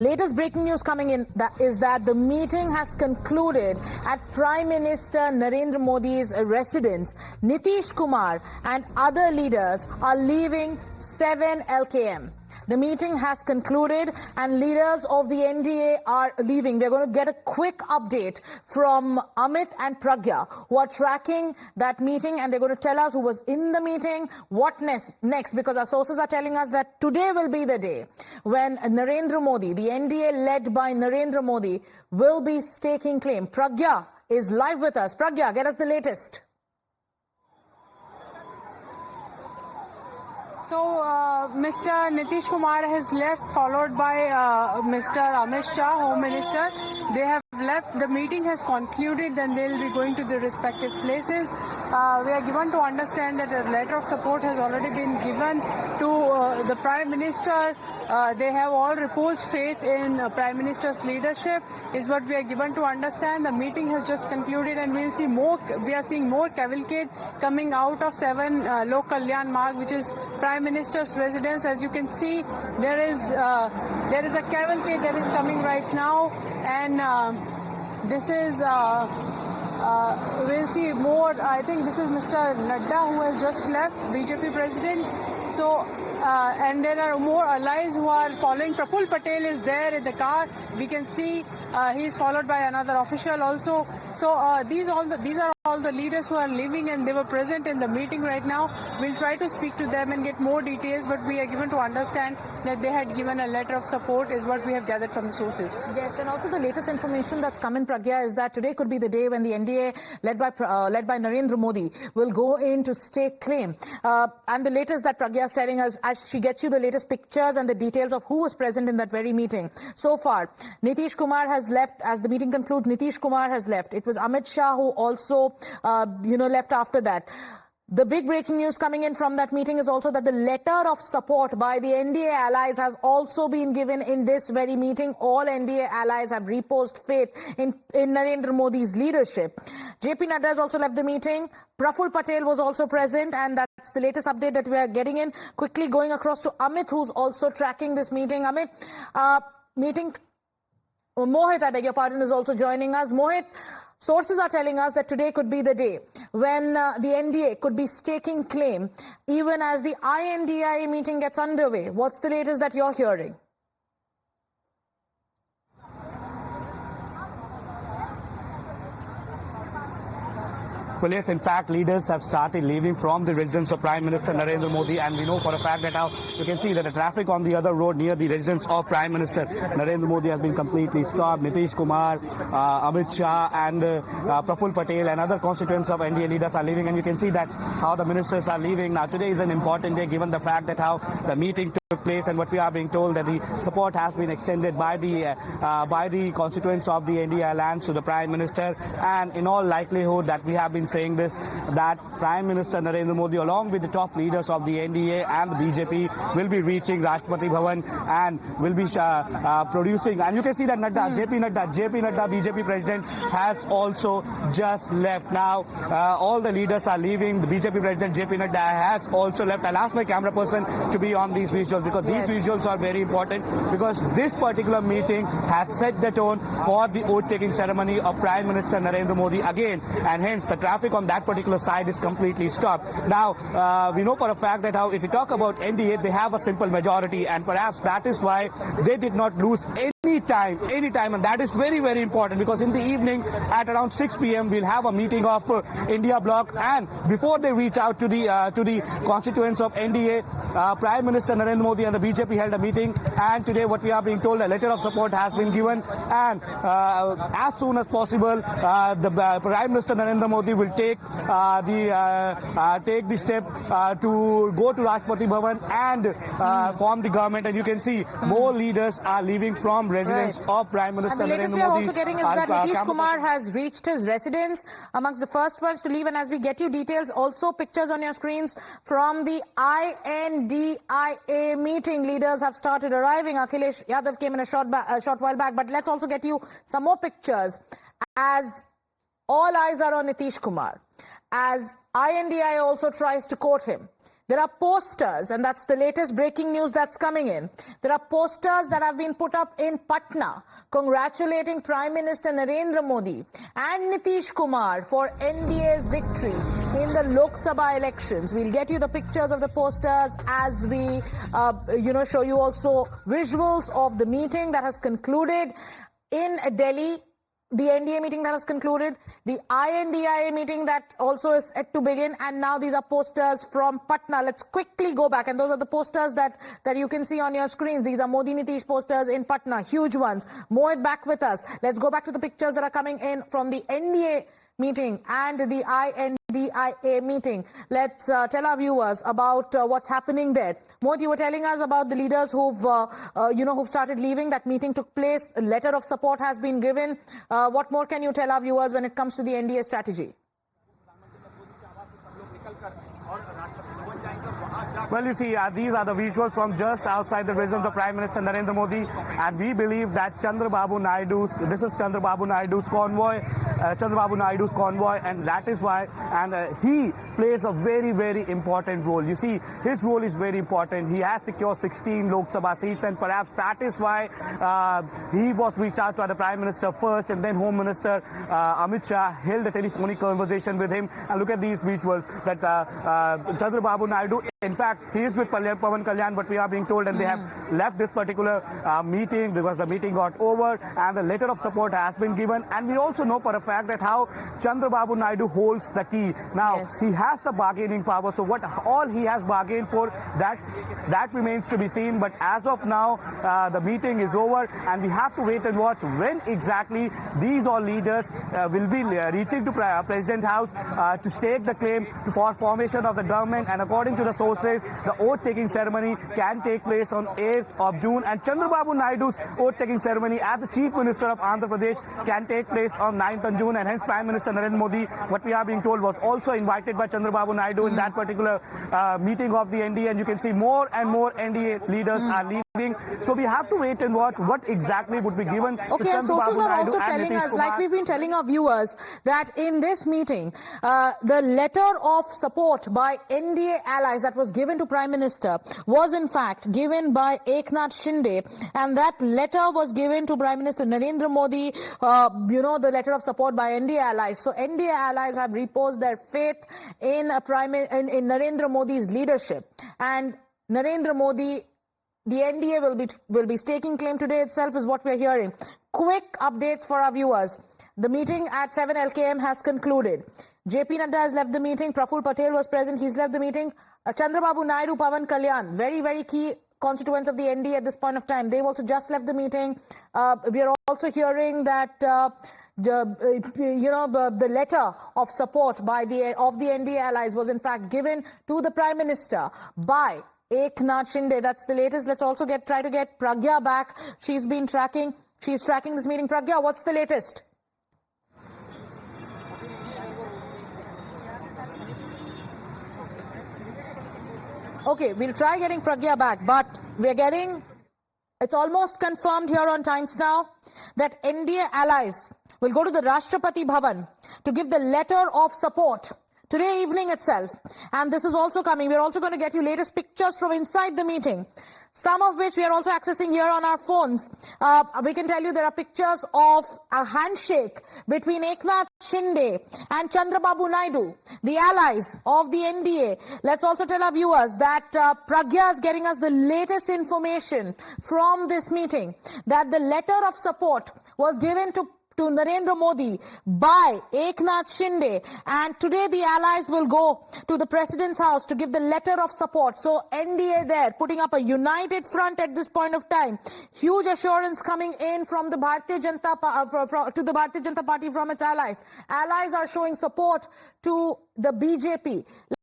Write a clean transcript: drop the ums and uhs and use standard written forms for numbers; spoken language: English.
Latest breaking news coming in is that the meeting has concluded at Prime Minister Narendra Modi's residence. Nitish Kumar and other leaders are leaving 7 LKM. The meeting has concluded and leaders of the NDA are leaving. We're going to get a quick update from Amit and Pragya, who are tracking that meeting, and they're going to tell us who was in the meeting, what next, because our sources are telling us that today will be the day when Narendra Modi, the NDA led by Narendra Modi, will be staking claim. Pragya is live with us. Pragya, get us the latest. So, Mr. Nitish Kumar has left, followed by Mr. Amit Shah, Home Minister. They have left. The meeting has concluded, then they will be going to their respective places. We are given to understand that a letter of support has already been given to the Prime Minister. They have all reposed faith in Prime Minister's leadership, is what we are given to understand. The meeting has just concluded, and we'll see more. We are seeing more cavalcade coming out of 7 Lok Kalyan Marg, which is Prime Minister's residence. As you can see, there is a cavalcade that is coming right now, and this is we'll see more. I think this is Mr. Nadda, who has just left, BJP president. So and there are more allies who are following. Praful Patel is there in the car. We can see he is followed by another official also. So these are all the leaders who are leaving, and they were present in the meeting right now. We'll try to speak to them and get more details, but we are given to understand that they had given a letter of support, is what we have gathered from the sources. Yes, and also the latest information that's come in, Pragya, is that today could be the day when the NDA, led by Narendra Modi, will go in to stake claim. And the latest that Pragya is telling us, as she gets you the latest pictures and the details of who was present in that very meeting. So far, Nitish Kumar has left. As the meeting concludes, Nitish Kumar has left. It was Amit Shah who also left after that. The big breaking news coming in from that meeting is also that the letter of support by the NDA allies has also been given in this very meeting. All NDA allies have reposed faith in Narendra Modi's leadership. JP Nadda has also left the meeting. Praful Patel was also present, and that's the latest update that we are getting in. Quickly going across to Amit, who's also tracking this meeting. Amit, Mohit, I beg your pardon, is also joining us. Mohit, sources are telling us that today could be the day when the NDA could be staking claim, even as the INDIA meeting gets underway. What's the latest that you're hearing? Well, yes, in fact, leaders have started leaving from the residence of Prime Minister Narendra Modi, and we know for a fact that now you can see that the traffic on the other road near the residence of Prime Minister Narendra Modi has been completely stopped. Nitish Kumar, Amit Shah and Praful Patel and other constituents of NDA leaders are leaving, and you can see that how the ministers are leaving. Now, today is an important day given the fact that how the meeting took place, and what we are being told that the support has been extended by the constituents of the NDA alliance to the Prime Minister, and in all likelihood that we have been saying this, that Prime Minister Narendra Modi along with the top leaders of the NDA and the BJP will be reaching Rashtrapati Bhavan and will be producing, and you can see that JP Nadda, BJP president, has also just left. Now all the leaders are leaving. The BJP president JP Nadda has also left. I'll ask my camera person to be on these visuals, because these visuals are very important, because this particular meeting has set the tone for the oath-taking ceremony of Prime Minister Narendra Modi again, and hence the traffic on that particular side is completely stopped. Now, we know for a fact that how if you talk about NDA, they have a simple majority, and perhaps that is why they did not lose any time, and that is very, very important, because in the evening at around 6 p.m. we'll have a meeting of India Bloc, and before they reach out to the constituents of NDA, Prime Minister Narendra Modi and the BJP held a meeting, and today what we are being told, a letter of support has been given, and as soon as possible the Prime Minister Narendra Modi will take the step to go to Rashtrapati Bhavan and form the government, and you can see more leaders are leaving from residence of Prime Minister Narendra Modi. And the latest we are also getting is that Nitish Kumar has reached his residence, amongst the first ones to leave, and as we get you details, also pictures on your screens from the INDIA meeting. Leaders have started arriving. Akhilesh Yadav came in a short while back, but let's also get you some more pictures, as all eyes are on Nitish Kumar, as INDI also tries to court him. there are posters, and that's the latest breaking news that's coming in. There are posters that have been put up in Patna congratulating Prime Minister Narendra Modi and Nitish Kumar for NDA's victory in the Lok Sabha elections. We'll get you the pictures of the posters as we, show you also visuals of the meeting that has concluded in Delhi. The NDA meeting that has concluded, the INDIA meeting that also is set to begin, and now these are posters from Patna. Let's quickly go back, and those are the posters that you can see on your screens. These are Modi Nitish posters in Patna, huge ones. Mohit back with us. Let's go back to the pictures that are coming in from the NDA meeting and the INDIA meeting. Let's tell our viewers about what's happening there. Mohit, you were telling us about the leaders who've started leaving. That meeting took place. A letter of support has been given. What more can you tell our viewers when it comes to the NDA strategy? Well, you see, these are the visuals from just outside the residence of Prime Minister Narendra Modi, and we believe that this is Chandrababu Naidu's convoy, and that is why, he plays a very, very important role. You see, his role is very important. He has secured 16 Lok Sabha seats, and perhaps that is why he was reached out by the Prime Minister first, and then Home Minister Amit Shah held a telephonic conversation with him. And look at these visuals that Chandrababu Naidu, in fact, he is with Pawan Kalyan, but we are being told, and they have left this particular meeting because the meeting got over and the letter of support has been given. And we also know for a fact that how Chandrababu Naidu holds the key. Now, yes, he has the bargaining power. So what all he has bargained for, that remains to be seen. But as of now, the meeting is over, and we have to wait and watch when exactly these all leaders will be reaching to President House to stake the claim for formation of the government. And according to the sources, the oath-taking ceremony can take place on 8th of June, and Chandrababu Naidu's oath-taking ceremony as the Chief Minister of Andhra Pradesh can take place on 9th of June, and hence Prime Minister Narendra Modi, what we are being told, was also invited by Chandrababu Naidu in that particular meeting of the NDA, and you can see more and more NDA leaders are leaving. So we have to wait and watch what exactly would be given to Okay, and sources are also telling us, like we've been telling our viewers, that in this meeting, the letter of support by NDA allies that was given to Prime Minister was in fact given by Eknath Shinde, and that letter was given to Prime Minister Narendra Modi, the letter of support by NDA allies. So NDA allies have reposed their faith in Narendra Modi's leadership, and Narendra Modi, the NDA will be staking claim today itself, is what we're hearing. Quick updates for our viewers. The meeting at 7 LKM has concluded. JP Nadda has left the meeting. Praful Patel was present. He's left the meeting. Chandrababu Naidu, Pawan Kalyan, very, very key constituents of the NDA at this point of time. They've also just left the meeting. We are also hearing that the letter of support of the NDA allies was in fact given to the Prime Minister by Eknath Shinde. That's the latest. Let's also try to get Pragya back. She's tracking this meeting. Pragya, what's the latest? Okay, we'll try getting Pragya back, but it's almost confirmed here on Times Now that NDA allies will go to the Rashtrapati Bhavan to give the letter of support today evening itself. And this is also coming. We're also going to get you latest pictures from inside the meeting, some of which we are also accessing here on our phones. We can tell you there are pictures of a handshake between Eknath Shinde and Chandrababu Naidu, the allies of the NDA. Let's also tell our viewers that Pragya is getting us the latest information from this meeting, that the letter of support was given to Narendra Modi by Eknath Shinde, and today the allies will go to the President's house to give the letter of support. So NDA there putting up a united front at this point of time. Huge assurance coming in from the Bharatiya Janata Party from its allies. Allies are showing support to the BJP.